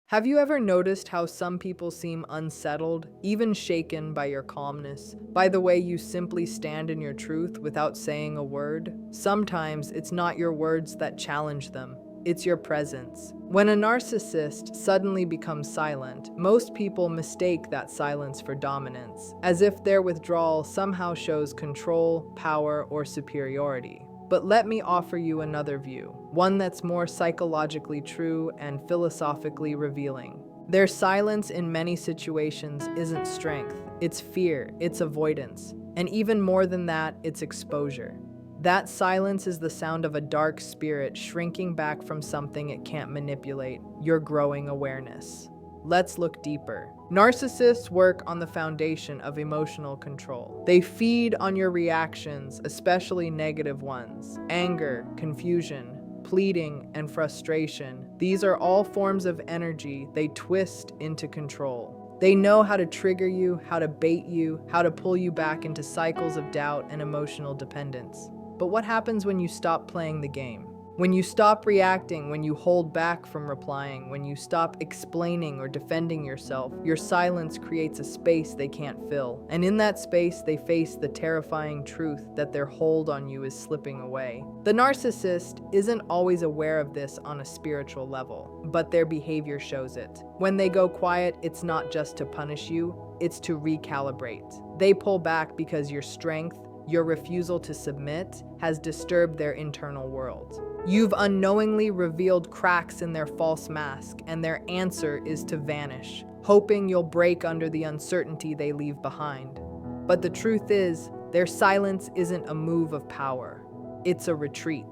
Have you ever noticed how some people seem unsettled, even shaken by your calmness, by the way you simply stand in your truth without saying a word? Sometimes it's not your words that challenge them, it's your presence. When a narcissist suddenly becomes silent, most people mistake that silence for dominance, as if their withdrawal somehow shows control, power, or superiority. But let me offer you another view, one that's more psychologically true and philosophically revealing. Their silence in many situations isn't strength, it's fear, it's avoidance, and even more than that, it's exposure. That silence is the sound of a dark spirit shrinking back from something it can't manipulate, your growing awareness. Let's look deeper. Narcissists work on the foundation of emotional control. They feed on your reactions, especially negative ones. Anger, confusion, pleading, and frustration. These are all forms of energy they twist into control. They know how to trigger you, how to bait you, how to pull you back into cycles of doubt and emotional dependence. But what happens when you stop playing the game? When you stop reacting, when you hold back from replying, when you stop explaining or defending yourself, your silence creates a space they can't fill. And in that space, they face the terrifying truth that their hold on you is slipping away. The narcissist isn't always aware of this on a spiritual level, but their behavior shows it. When they go quiet, it's not just to punish you, it's to recalibrate. They pull back because your strength, your refusal to submit, has disturbed their internal world. You've unknowingly revealed cracks in their false mask, and their answer is to vanish, hoping you'll break under the uncertainty they leave behind. But the truth is, their silence isn't a move of power. It's a retreat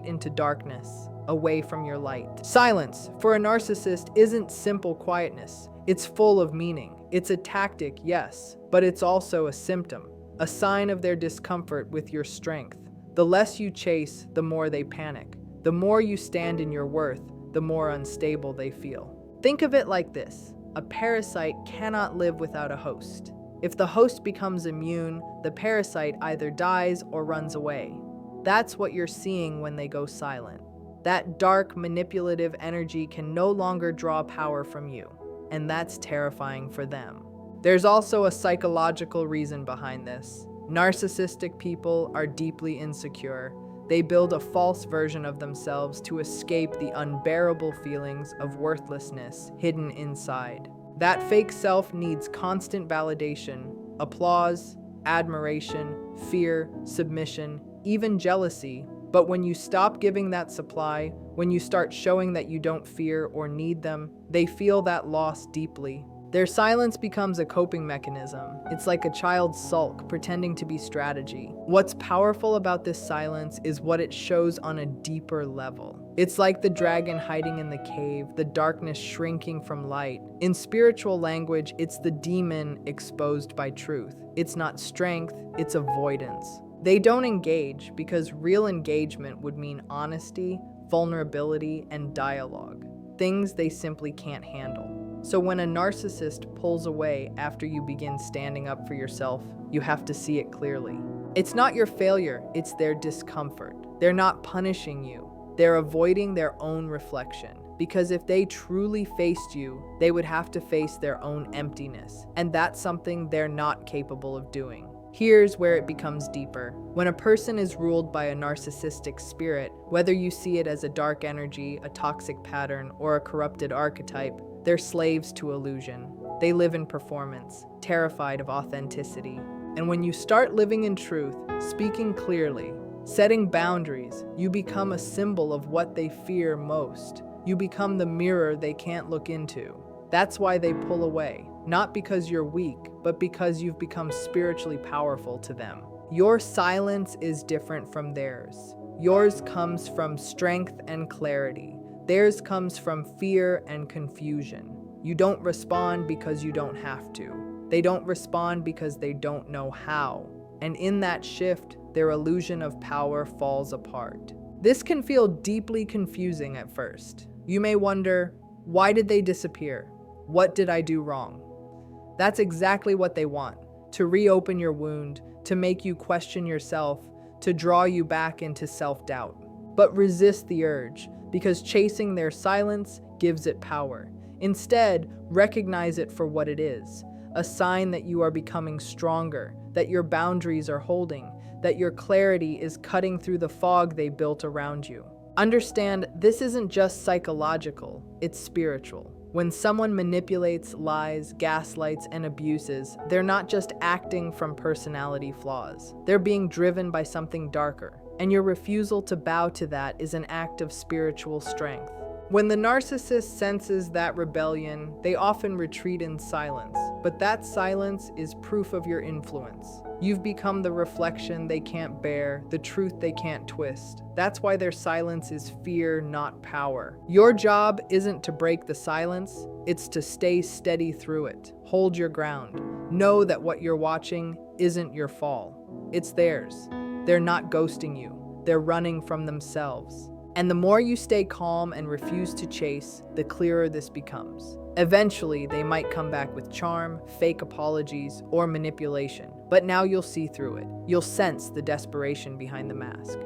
into darkness, away from your light. Silence, for a narcissist, isn't simple quietness. It's full of meaning. It's a tactic, yes, but it's also a symptom, a sign of their discomfort with your strength. The less you chase, the more they panic. The more you stand in your worth, the more unstable they feel. Think of it like this: a parasite cannot live without a host. If the host becomes immune, the parasite either dies or runs away. That's what you're seeing when they go silent. That dark, manipulative energy can no longer draw power from you, and that's terrifying for them. There's also a psychological reason behind this. Narcissistic people are deeply insecure. They build a false version of themselves to escape the unbearable feelings of worthlessness hidden inside. That fake self needs constant validation, applause, admiration, fear, submission, even jealousy. But when you stop giving that supply, when you start showing that you don't fear or need them, they feel that loss deeply. Their silence becomes a coping mechanism. It's like a child's sulk pretending to be strategy. What's powerful about this silence is what it shows on a deeper level. It's like the dragon hiding in the cave, the darkness shrinking from light. In spiritual language, it's the demon exposed by truth. It's not strength, it's avoidance. They don't engage because real engagement would mean honesty, vulnerability, and dialogue, things they simply can't handle. So when a narcissist pulls away after you begin standing up for yourself, you have to see it clearly. It's not your failure, it's their discomfort. They're not punishing you, they're avoiding their own reflection. Because if they truly faced you, they would have to face their own emptiness, and that's something they're not capable of doing. Here's where it becomes deeper. When a person is ruled by a narcissistic spirit, whether you see it as a dark energy, a toxic pattern, or a corrupted archetype, they're slaves to illusion. They live in performance, terrified of authenticity. And when you start living in truth, speaking clearly, setting boundaries, you become a symbol of what they fear most. You become the mirror they can't look into. That's why they pull away, not because you're weak, but because you've become spiritually powerful to them. Your silence is different from theirs. Yours comes from strength and clarity. Theirs comes from fear and confusion. You don't respond because you don't have to. They don't respond because they don't know how. And in that shift, their illusion of power falls apart. This can feel deeply confusing at first. You may wonder, why did they disappear? What did I do wrong? That's exactly what they want, to reopen your wound, to make you question yourself, to draw you back into self-doubt. But resist the urge, because chasing their silence gives it power. Instead, recognize it for what it is, a sign that you are becoming stronger, that your boundaries are holding, that your clarity is cutting through the fog they built around you. Understand, this isn't just psychological, it's spiritual. When someone manipulates, lies, gaslights, and abuses, they're not just acting from personality flaws. They're being driven by something darker, and your refusal to bow to that is an act of spiritual strength. When the narcissist senses that rebellion, they often retreat in silence, but that silence is proof of your influence. You've become the reflection they can't bear, the truth they can't twist. That's why their silence is fear, not power. Your job isn't to break the silence, it's to stay steady through it. Hold your ground. Know that what you're watching isn't your fall. It's theirs. They're not ghosting you. They're running from themselves. And the more you stay calm and refuse to chase, the clearer this becomes. Eventually, they might come back with charm, fake apologies, or manipulation. But now you'll see through it. You'll sense the desperation behind the mask.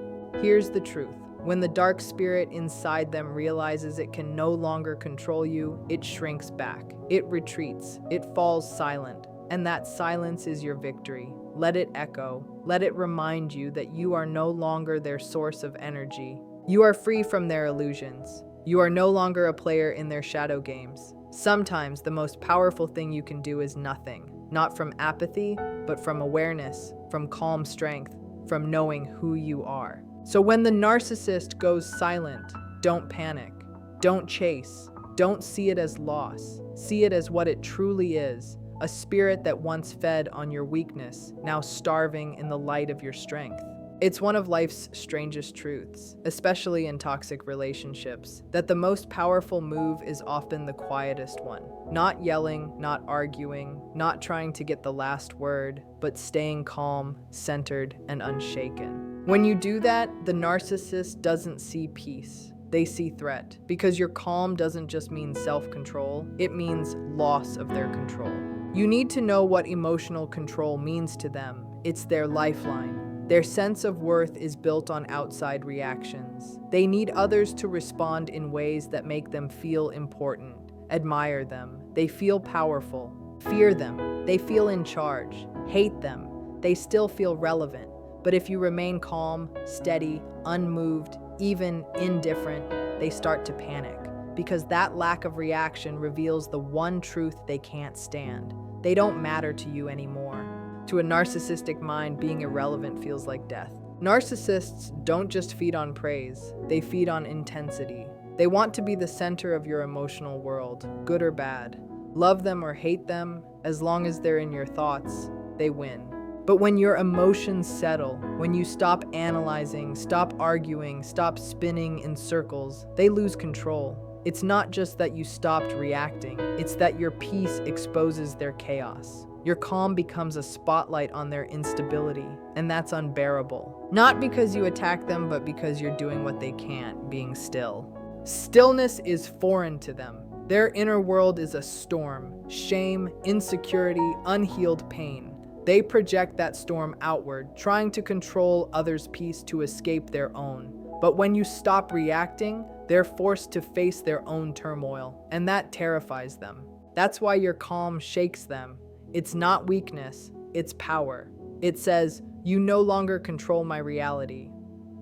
Here's the truth. When the dark spirit inside them realizes it can no longer control you, it shrinks back. It retreats. It falls silent. And that silence is your victory. Let it echo. Let it remind you that you are no longer their source of energy. You are free from their illusions. You are no longer a player in their shadow games. Sometimes the most powerful thing you can do is nothing. Not from apathy, but from awareness, from calm strength, from knowing who you are. So when the narcissist goes silent, don't panic. Don't chase. Don't see it as loss. See it as what it truly is. A spirit that once fed on your weakness, now starving in the light of your strength. It's one of life's strangest truths, especially in toxic relationships, that the most powerful move is often the quietest one. Not yelling, not arguing, not trying to get the last word, but staying calm, centered, and unshaken. When you do that, the narcissist doesn't see peace. They see threat, because your calm doesn't just mean self-control, it means loss of their control. You need to know what emotional control means to them. It's their lifeline. Their sense of worth is built on outside reactions. They need others to respond in ways that make them feel important. Admire them. They feel powerful. Fear them. They feel in charge. Hate them. They still feel relevant. But if you remain calm, steady, unmoved, even indifferent, they start to panic. Because that lack of reaction reveals the one truth they can't stand. They don't matter to you anymore. To a narcissistic mind, being irrelevant feels like death. Narcissists don't just feed on praise, they feed on intensity. They want to be the center of your emotional world, good or bad. Love them or hate them, as long as they're in your thoughts, they win. But when your emotions settle, when you stop analyzing, stop arguing, stop spinning in circles, they lose control. It's not just that you stopped reacting, it's that your peace exposes their chaos. Your calm becomes a spotlight on their instability, and that's unbearable. Not because you attack them, but because you're doing what they can't, being still. Stillness is foreign to them. Their inner world is a storm, shame, insecurity, unhealed pain. They project that storm outward, trying to control others' peace to escape their own. But when you stop reacting, they're forced to face their own turmoil, and that terrifies them. That's why your calm shakes them. It's not weakness, it's power. It says, you no longer control my reality.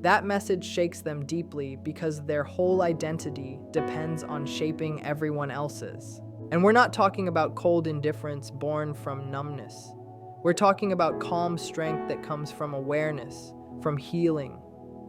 That message shakes them deeply because their whole identity depends on shaping everyone else's. And we're not talking about cold indifference born from numbness. We're talking about calm strength that comes from awareness, from healing,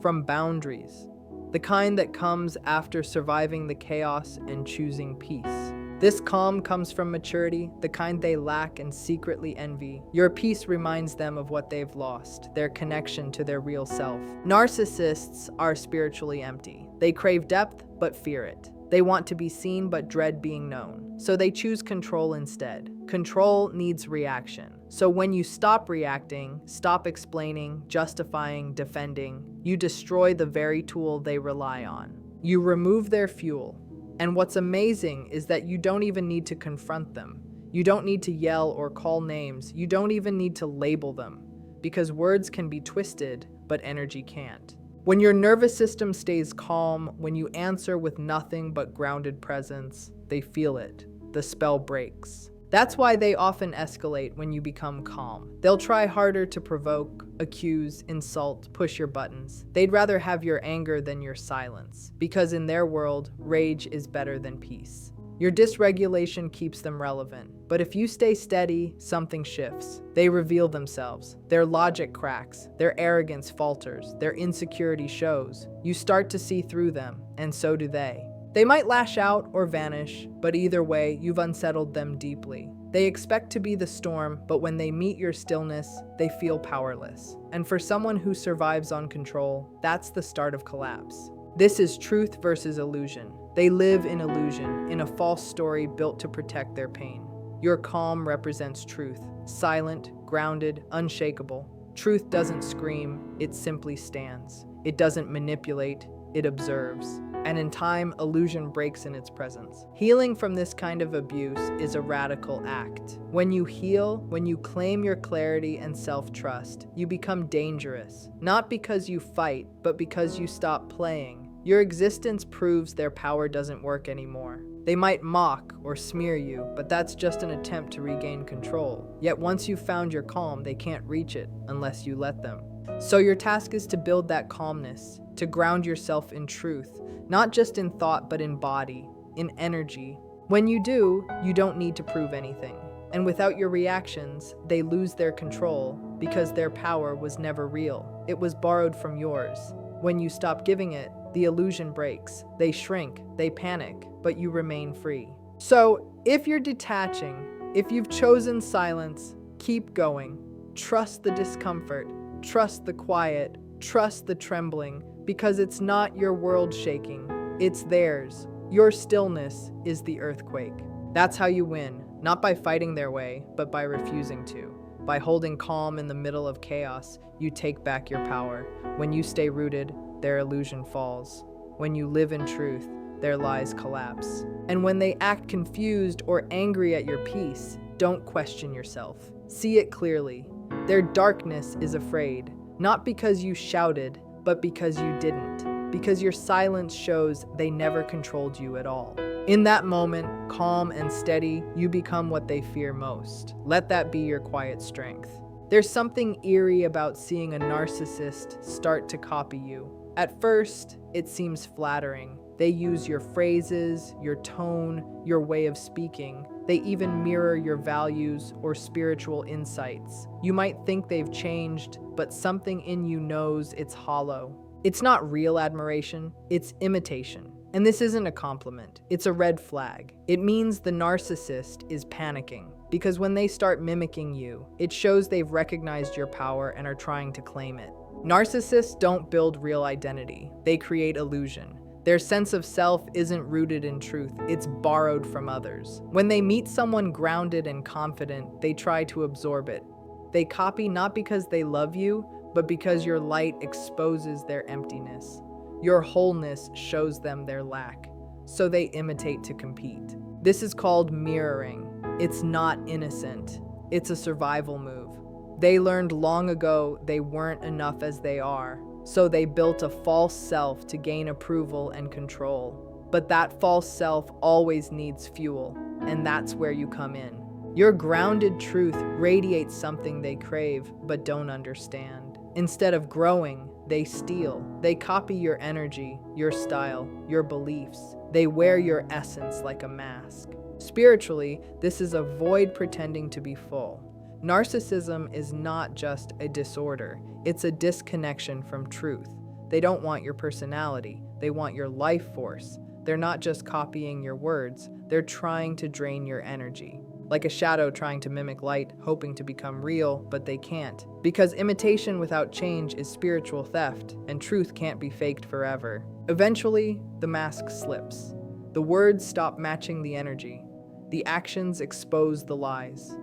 from boundaries. The kind that comes after surviving the chaos and choosing peace. This calm comes from maturity, the kind they lack and secretly envy. Your peace reminds them of what they've lost, their connection to their real self. Narcissists are spiritually empty. They crave depth, but fear it. They want to be seen, but dread being known. So they choose control instead. Control needs reaction. So when you stop reacting, stop explaining, justifying, defending, you destroy the very tool they rely on. You remove their fuel. And what's amazing is that you don't even need to confront them. You don't need to yell or call names. You don't even need to label them. Because words can be twisted, but energy can't. When your nervous system stays calm, when you answer with nothing but grounded presence, they feel it. The spell breaks. That's why they often escalate when you become calm. They'll try harder to provoke, accuse, insult, push your buttons. They'd rather have your anger than your silence, because in their world, rage is better than peace. Your dysregulation keeps them relevant, but if you stay steady, something shifts. They reveal themselves. Their logic cracks. Their arrogance falters. Their insecurity shows. You start to see through them, and so do they. They might lash out or vanish, but either way, you've unsettled them deeply. They expect to be the storm, but when they meet your stillness, they feel powerless. And for someone who survives on control, that's the start of collapse. This is truth versus illusion. They live in illusion, in a false story built to protect their pain. Your calm represents truth, silent, grounded, unshakable. Truth doesn't scream, it simply stands. It doesn't manipulate, it observes. And in time, illusion breaks in its presence. Healing from this kind of abuse is a radical act. When you heal, when you claim your clarity and self-trust, you become dangerous. Not because you fight, but because you stop playing. Your existence proves their power doesn't work anymore. They might mock or smear you, but that's just an attempt to regain control. Yet once you've found your calm, they can't reach it unless you let them. So your task is to build that calmness, to ground yourself in truth, not just in thought, but in body, in energy. When you do, you don't need to prove anything. And without your reactions, they lose their control because their power was never real. It was borrowed from yours. When you stop giving it, the illusion breaks. They shrink, they panic, but you remain free. So, if you're detaching, if you've chosen silence, keep going. Trust the discomfort, trust the quiet, trust the trembling, because it's not your world shaking, it's theirs. Your stillness is the earthquake. That's how you win, not by fighting their way, but by refusing to. By holding calm in the middle of chaos, you take back your power. When you stay rooted, their illusion falls. When you live in truth, their lies collapse. And when they act confused or angry at your peace, don't question yourself. See it clearly. Their darkness is afraid, not because you shouted, but because you didn't. Because your silence shows they never controlled you at all. In that moment, calm and steady, you become what they fear most. Let that be your quiet strength. There's something eerie about seeing a narcissist start to copy you. At first, it seems flattering. They use your phrases, your tone, your way of speaking. They even mirror your values or spiritual insights. You might think they've changed, but something in you knows it's hollow. It's not real admiration, it's imitation. And this isn't a compliment, it's a red flag. It means the narcissist is panicking. Because when they start mimicking you, it shows they've recognized your power and are trying to claim it. Narcissists don't build real identity, they create illusion. Their sense of self isn't rooted in truth, it's borrowed from others. When they meet someone grounded and confident, they try to absorb it. They copy not because they love you, but because your light exposes their emptiness. Your wholeness shows them their lack, so they imitate to compete. This is called mirroring. It's not innocent, it's a survival move. They learned long ago they weren't enough as they are, so they built a false self to gain approval and control. But that false self always needs fuel, and that's where you come in. Your grounded truth radiates something they crave but don't understand. Instead of growing, they steal. They copy your energy, your style, your beliefs. They wear your essence like a mask. Spiritually, this is a void pretending to be full. Narcissism is not just a disorder, it's a disconnection from truth. They don't want your personality, they want your life force. They're not just copying your words, they're trying to drain your energy. Like a shadow trying to mimic light, hoping to become real, but they can't. Because imitation without change is spiritual theft, and truth can't be faked forever. Eventually, the mask slips. The words stop matching the energy. The actions expose the lies.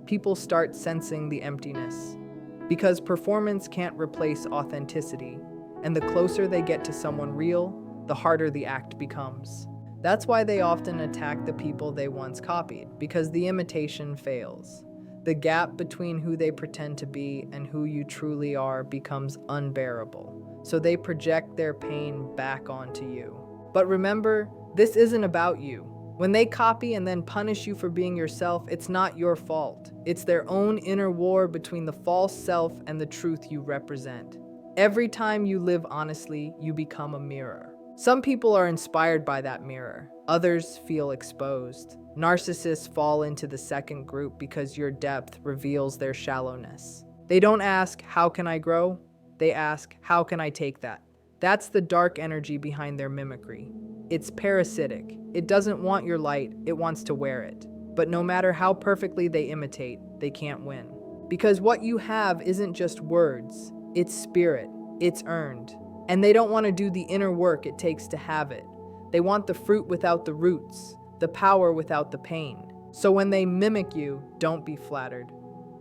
People start sensing the emptiness. Because performance can't replace authenticity, and the closer they get to someone real, the harder the act becomes. That's why they often attack the people they once copied, because the imitation fails. The gap between who they pretend to be and who you truly are becomes unbearable. so they project their pain back onto you. But remember, this isn't about you. When they copy and then punish you for being yourself, it's not your fault. It's their own inner war between the false self and the truth you represent. Every time you live honestly, you become a mirror. Some people are inspired by that mirror. Others feel exposed. Narcissists fall into the second group because your depth reveals their shallowness. They don't ask, "How can I grow?" They ask, "How can I take that?" That's the dark energy behind their mimicry. It's parasitic. It doesn't want your light, it wants to wear it. But no matter how perfectly they imitate, they can't win. Because what you have isn't just words, it's spirit, it's earned. And they don't want to do the inner work it takes to have it. They want the fruit without the roots, the power without the pain. So when they mimic you, don't be flattered.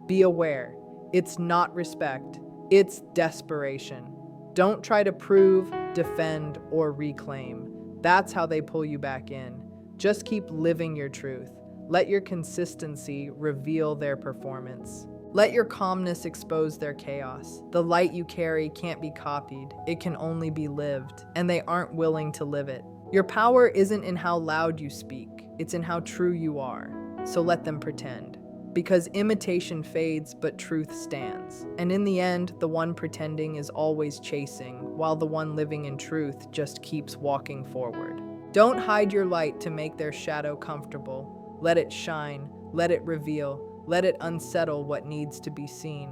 Be aware. It's not respect, it's desperation. Don't try to prove, defend, or reclaim. That's how they pull you back in. Just keep living your truth. Let your consistency reveal their performance. Let your calmness expose their chaos. The light you carry can't be copied. It can only be lived, and they aren't willing to live it. Your power isn't in how loud you speak. It's in how true you are. So let them pretend. Because imitation fades, but truth stands. And in the end, the one pretending is always chasing, while the one living in truth just keeps walking forward. Don't hide your light to make their shadow comfortable. Let it shine, let it reveal, let it unsettle what needs to be seen.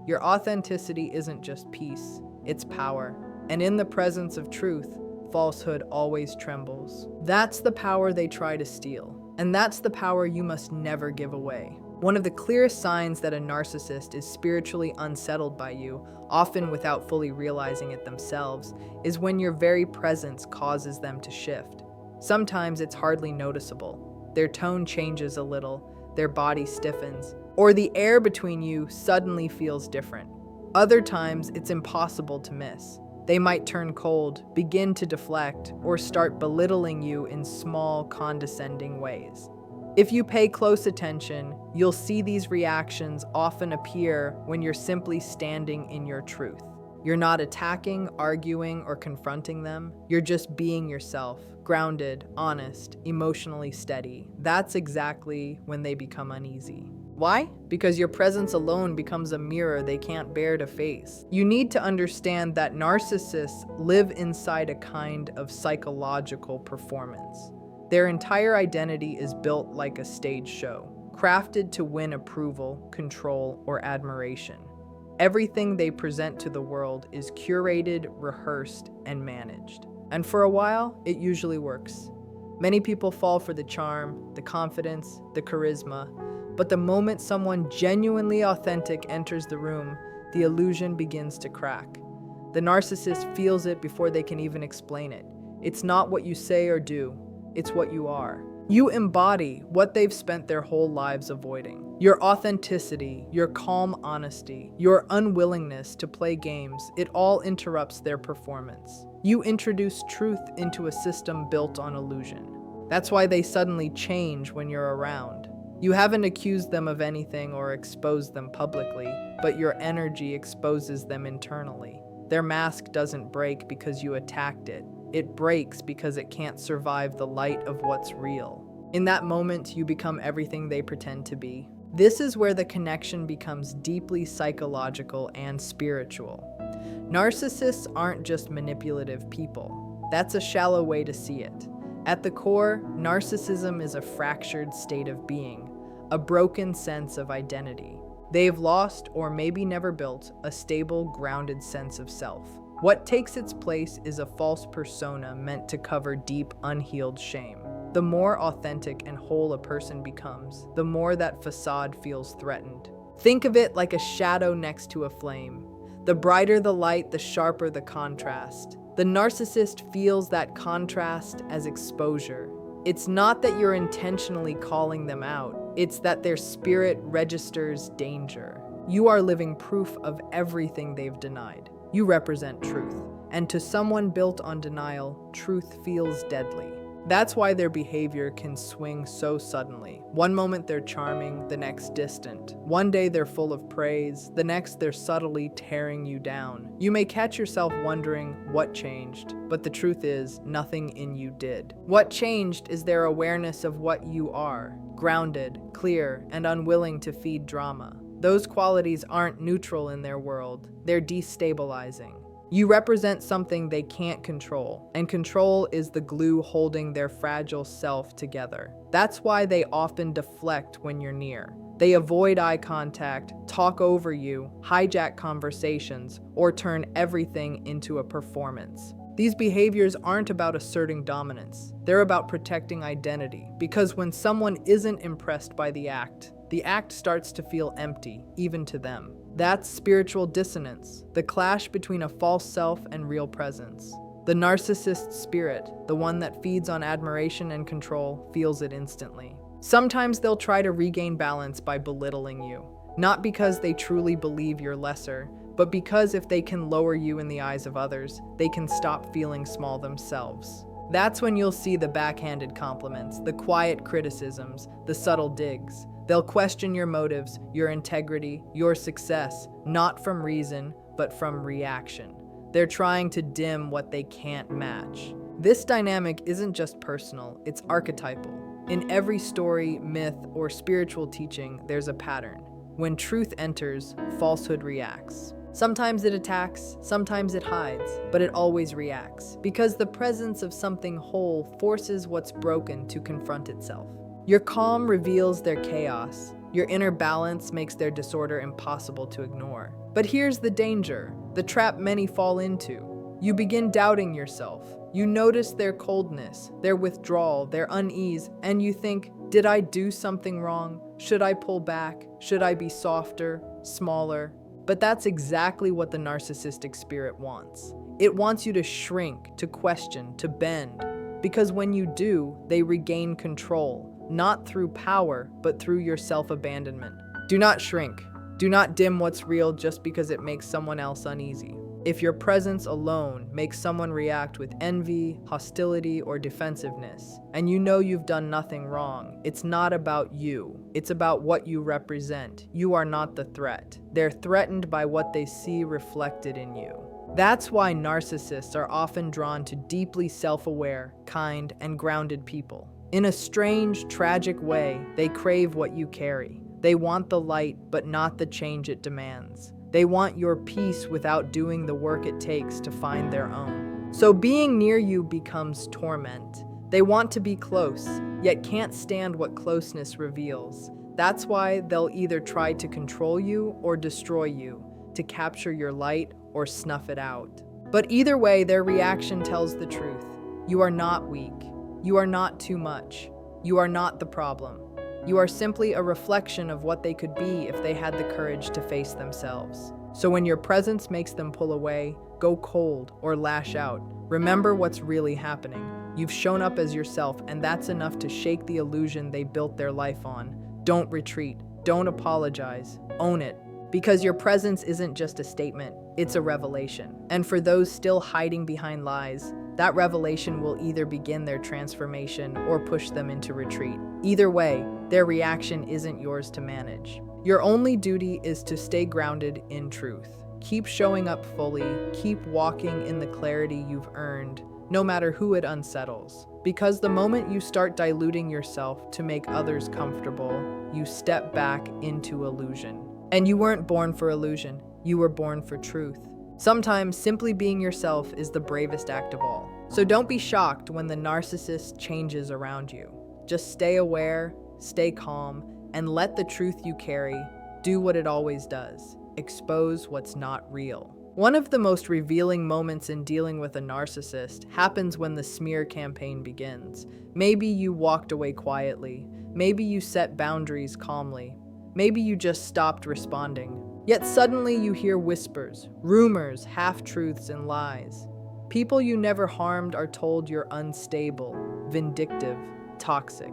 Your authenticity isn't just peace, it's power. And in the presence of truth, falsehood always trembles. That's the power they try to steal. And that's the power you must never give away. One of the clearest signs that a narcissist is spiritually unsettled by you, often without fully realizing it themselves, is when your very presence causes them to shift. Sometimes it's hardly noticeable. Their tone changes a little, their body stiffens, or the air between you suddenly feels different. Other times, it's impossible to miss. They might turn cold, begin to deflect, or start belittling you in small, condescending ways. If you pay close attention, you'll see these reactions often appear when you're simply standing in your truth. You're not attacking, arguing, or confronting them. You're just being yourself, grounded, honest, emotionally steady. That's exactly when they become uneasy. Why? Because your presence alone becomes a mirror they can't bear to face. You need to understand that narcissists live inside a kind of psychological performance. Their entire identity is built like a stage show, crafted to win approval, control, or admiration. Everything they present to the world is curated, rehearsed, and managed. And for a while, it usually works. Many people fall for the charm, the confidence, the charisma, but the moment someone genuinely authentic enters the room, the illusion begins to crack. The narcissist feels it before they can even explain it. It's not what you say or do. It's what you are. You embody what they've spent their whole lives avoiding. Your authenticity, your calm honesty, your unwillingness to play games, it all interrupts their performance. You introduce truth into a system built on illusion. That's why they suddenly change when you're around. You haven't accused them of anything or exposed them publicly, but your energy exposes them internally. Their mask doesn't break because you attacked it. It breaks because it can't survive the light of what's real. In that moment, you become everything they pretend to be. This is where the connection becomes deeply psychological and spiritual. Narcissists aren't just manipulative people. That's a shallow way to see it. At the core, narcissism is a fractured state of being, a broken sense of identity. They've lost, or maybe never built, a stable, grounded sense of self. What takes its place is a false persona meant to cover deep, unhealed shame. The more authentic and whole a person becomes, the more that facade feels threatened. Think of it like a shadow next to a flame. The brighter the light, the sharper the contrast. The narcissist feels that contrast as exposure. It's not that you're intentionally calling them out, it's that their spirit registers danger. You are living proof of everything they've denied. You represent truth, and to someone built on denial, truth feels deadly. That's why their behavior can swing so suddenly. One moment they're charming, the next distant. One day they're full of praise, the next they're subtly tearing you down. You may catch yourself wondering what changed, but the truth is, nothing in you did. What changed is their awareness of what you are, grounded, clear, and unwilling to feed drama. Those qualities aren't neutral in their world, they're destabilizing. You represent something they can't control, and control is the glue holding their fragile self together. That's why they often deflect when you're near. They avoid eye contact, talk over you, hijack conversations, or turn everything into a performance. These behaviors aren't about asserting dominance. They're about protecting identity, because when someone isn't impressed by the act starts to feel empty, even to them. That's spiritual dissonance, the clash between a false self and real presence. The narcissist spirit, the one that feeds on admiration and control, feels it instantly. Sometimes they'll try to regain balance by belittling you, not because they truly believe you're lesser, but because if they can lower you in the eyes of others, they can stop feeling small themselves. That's when you'll see the backhanded compliments, the quiet criticisms, the subtle digs. They'll question your motives, your integrity, your success, not from reason, but from reaction. They're trying to dim what they can't match. This dynamic isn't just personal, it's archetypal. In every story, myth, or spiritual teaching, there's a pattern. When truth enters, falsehood reacts. Sometimes it attacks, sometimes it hides, but it always reacts, because the presence of something whole forces what's broken to confront itself. Your calm reveals their chaos. Your inner balance makes their disorder impossible to ignore. But here's the danger, the trap many fall into. You begin doubting yourself. You notice their coldness, their withdrawal, their unease, and you think, did I do something wrong? Should I pull back? Should I be softer, smaller? But that's exactly what the narcissistic spirit wants. It wants you to shrink, to question, to bend. Because when you do, they regain control. Not through power, but through your self-abandonment. Do not shrink. Do not dim what's real just because it makes someone else uneasy. If your presence alone makes someone react with envy, hostility, or defensiveness, and you know you've done nothing wrong, it's not about you. It's about what you represent. You are not the threat. They're threatened by what they see reflected in you. That's why narcissists are often drawn to deeply self-aware, kind, and grounded people. In a strange, tragic way, they crave what you carry. They want the light, but not the change it demands. They want your peace without doing the work it takes to find their own. So being near you becomes torment. They want to be close, yet can't stand what closeness reveals. That's why they'll either try to control you or destroy you, to capture your light or snuff it out. But either way, their reaction tells the truth. You are not weak. You are not too much. You are not the problem. You are simply a reflection of what they could be if they had the courage to face themselves. So when your presence makes them pull away, go cold, or lash out, remember what's really happening. You've shown up as yourself, and that's enough to shake the illusion they built their life on. Don't retreat. Don't apologize. Own it. Because your presence isn't just a statement, it's a revelation. And for those still hiding behind lies, that revelation will either begin their transformation or push them into retreat. Either way, their reaction isn't yours to manage. Your only duty is to stay grounded in truth. Keep showing up fully, keep walking in the clarity you've earned, no matter who it unsettles. Because the moment you start diluting yourself to make others comfortable, you step back into illusion. And you weren't born for illusion, you were born for truth. Sometimes simply being yourself is the bravest act of all. So don't be shocked when the narcissist changes around you. Just stay aware, stay calm, and let the truth you carry do what it always does. Expose what's not real. One of the most revealing moments in dealing with a narcissist happens when the smear campaign begins. Maybe you walked away quietly. Maybe you set boundaries calmly. Maybe you just stopped responding. Yet suddenly you hear whispers, rumors, half-truths, and lies. People you never harmed are told you're unstable, vindictive, toxic.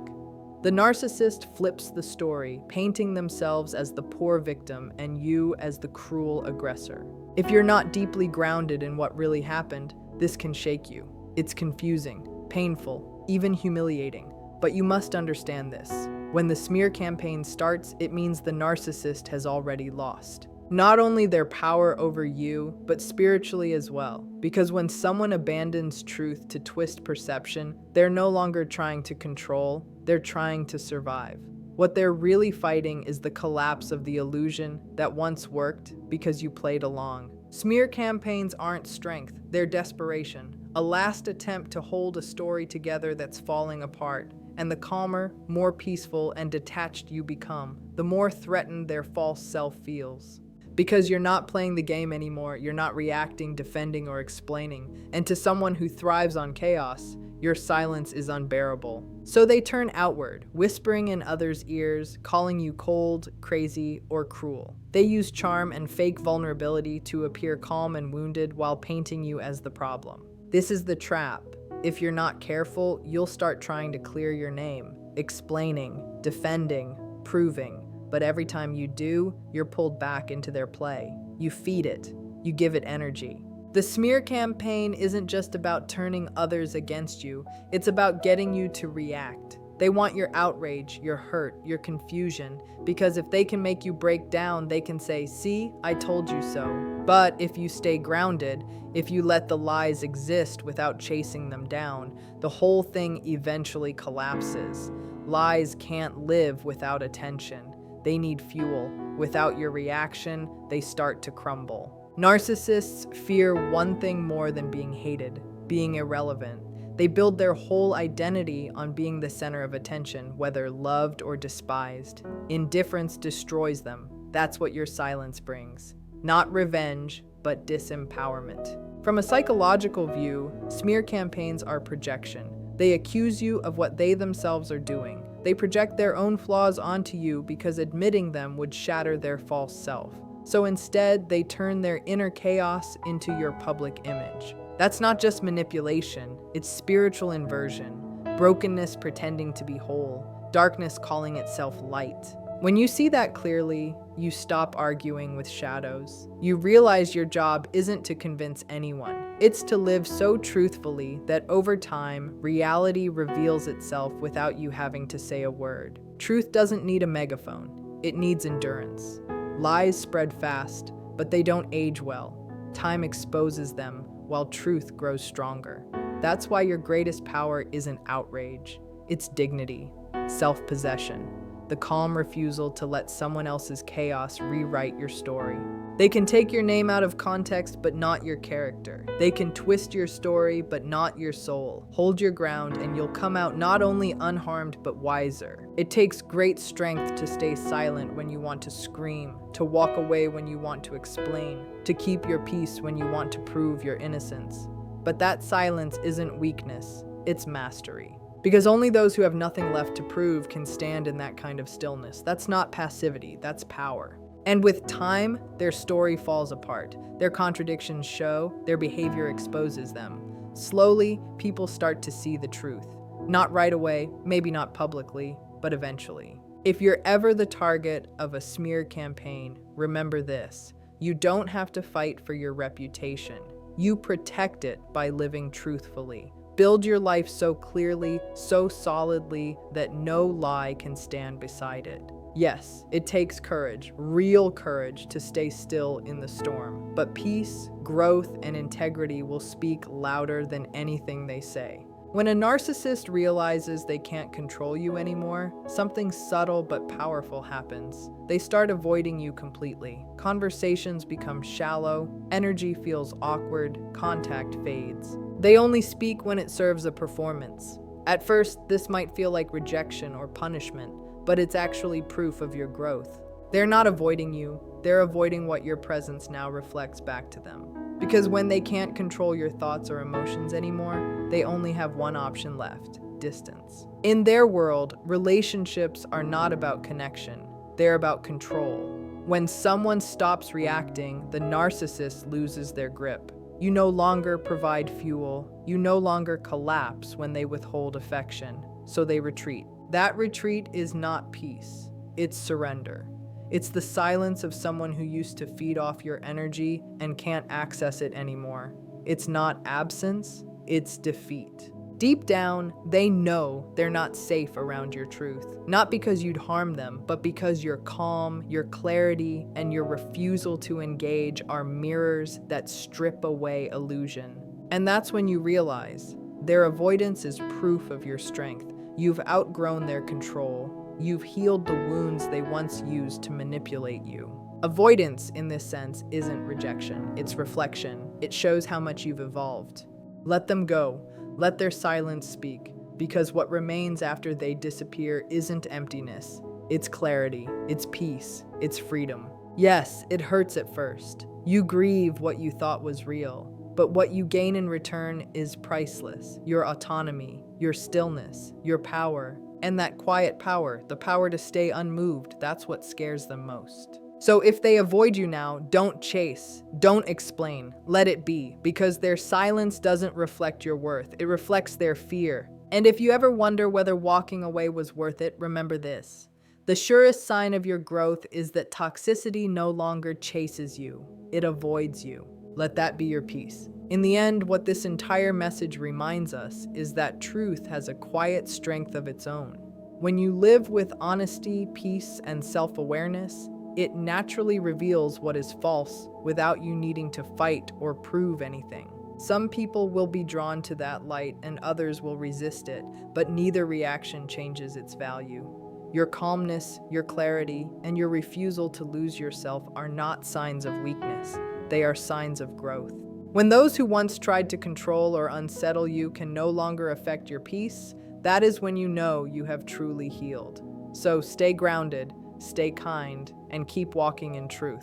The narcissist flips the story, painting themselves as the poor victim and you as the cruel aggressor. If you're not deeply grounded in what really happened, this can shake you. It's confusing, painful, even humiliating. But you must understand this. When the smear campaign starts, it means the narcissist has already lost. Not only their power over you, but spiritually as well. Because when someone abandons truth to twist perception, they're no longer trying to control, they're trying to survive. What they're really fighting is the collapse of the illusion that once worked because you played along. Smear campaigns aren't strength, they're desperation. A last attempt to hold a story together that's falling apart. And the calmer, more peaceful, and detached you become, the more threatened their false self feels. Because you're not playing the game anymore, you're not reacting, defending, or explaining. And to someone who thrives on chaos, your silence is unbearable. So they turn outward, whispering in others' ears, calling you cold, crazy, or cruel. They use charm and fake vulnerability to appear calm and wounded while painting you as the problem. This is the trap. If you're not careful, you'll start trying to clear your name, explaining, defending, proving. But every time you do, you're pulled back into their play. You feed it. You give it energy. The smear campaign isn't just about turning others against you. It's about getting you to react. They want your outrage, your hurt, your confusion, because if they can make you break down, they can say, "See, I told you so." But if you stay grounded, if you let the lies exist without chasing them down, the whole thing eventually collapses. Lies can't live without attention. They need fuel. Without your reaction, they start to crumble. Narcissists fear one thing more than being hated, being irrelevant. They build their whole identity on being the center of attention, whether loved or despised. Indifference destroys them. That's what your silence brings. Not revenge, but disempowerment. From a psychological view, smear campaigns are projection. They accuse you of what they themselves are doing. They project their own flaws onto you because admitting them would shatter their false self. So instead, they turn their inner chaos into your public image. That's not just manipulation, it's spiritual inversion. Brokenness pretending to be whole, darkness calling itself light. When you see that clearly, you stop arguing with shadows. You realize your job isn't to convince anyone. It's to live so truthfully that over time, reality reveals itself without you having to say a word. Truth doesn't need a megaphone. It needs endurance. Lies spread fast, but they don't age well. Time exposes them, while truth grows stronger. That's why your greatest power isn't outrage. It's dignity, self-possession, the calm refusal to let someone else's chaos rewrite your story. They can take your name out of context, but not your character. They can twist your story, but not your soul. Hold your ground, and you'll come out not only unharmed, but wiser. It takes great strength to stay silent when you want to scream, to walk away when you want to explain, to keep your peace when you want to prove your innocence. But that silence isn't weakness, it's mastery. Because only those who have nothing left to prove can stand in that kind of stillness. That's not passivity, that's power. And with time, their story falls apart. Their contradictions show, their behavior exposes them. Slowly, people start to see the truth. Not right away, maybe not publicly, but eventually. If you're ever the target of a smear campaign, remember this. You don't have to fight for your reputation. You protect it by living truthfully. Build your life so clearly, so solidly, that no lie can stand beside it. Yes, it takes courage, real courage, to stay still in the storm. But peace, growth, and integrity will speak louder than anything they say. When a narcissist realizes they can't control you anymore, something subtle but powerful happens. They start avoiding you completely. Conversations become shallow, energy feels awkward, contact fades. They only speak when it serves a performance. At first, this might feel like rejection or punishment, but it's actually proof of your growth. They're not avoiding you, they're avoiding what your presence now reflects back to them. Because when they can't control your thoughts or emotions anymore, they only have one option left: distance. In their world, relationships are not about connection, they're about control. When someone stops reacting, the narcissist loses their grip. You no longer provide fuel, you no longer collapse when they withhold affection, so they retreat. That retreat is not peace, it's surrender. It's the silence of someone who used to feed off your energy and can't access it anymore. It's not absence, it's defeat. Deep down, they know they're not safe around your truth. Not because you'd harm them, but because your calm, your clarity, and your refusal to engage are mirrors that strip away illusion. And that's when you realize their avoidance is proof of your strength. You've outgrown their control. You've healed the wounds they once used to manipulate you. Avoidance, in this sense, isn't rejection. It's reflection. It shows how much you've evolved. Let them go. Let their silence speak, because what remains after they disappear isn't emptiness. It's clarity, it's peace, it's freedom. Yes, it hurts at first. You grieve what you thought was real, but what you gain in return is priceless. Your autonomy, your stillness, your power, and that quiet power, the power to stay unmoved, that's what scares them most. So if they avoid you now, don't chase, don't explain, let it be, because their silence doesn't reflect your worth, it reflects their fear. And if you ever wonder whether walking away was worth it, remember this. The surest sign of your growth is that toxicity no longer chases you, it avoids you. Let that be your peace. In the end, what this entire message reminds us is that truth has a quiet strength of its own. When you live with honesty, peace, and self-awareness, it naturally reveals what is false without you needing to fight or prove anything. Some people will be drawn to that light and others will resist it, but neither reaction changes its value. Your calmness, your clarity, and your refusal to lose yourself are not signs of weakness. They are signs of growth. When those who once tried to control or unsettle you can no longer affect your peace, that is when you know you have truly healed. So stay grounded, stay kind, and keep walking in truth.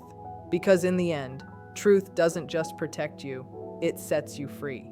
Because in the end, truth doesn't just protect you, it sets you free.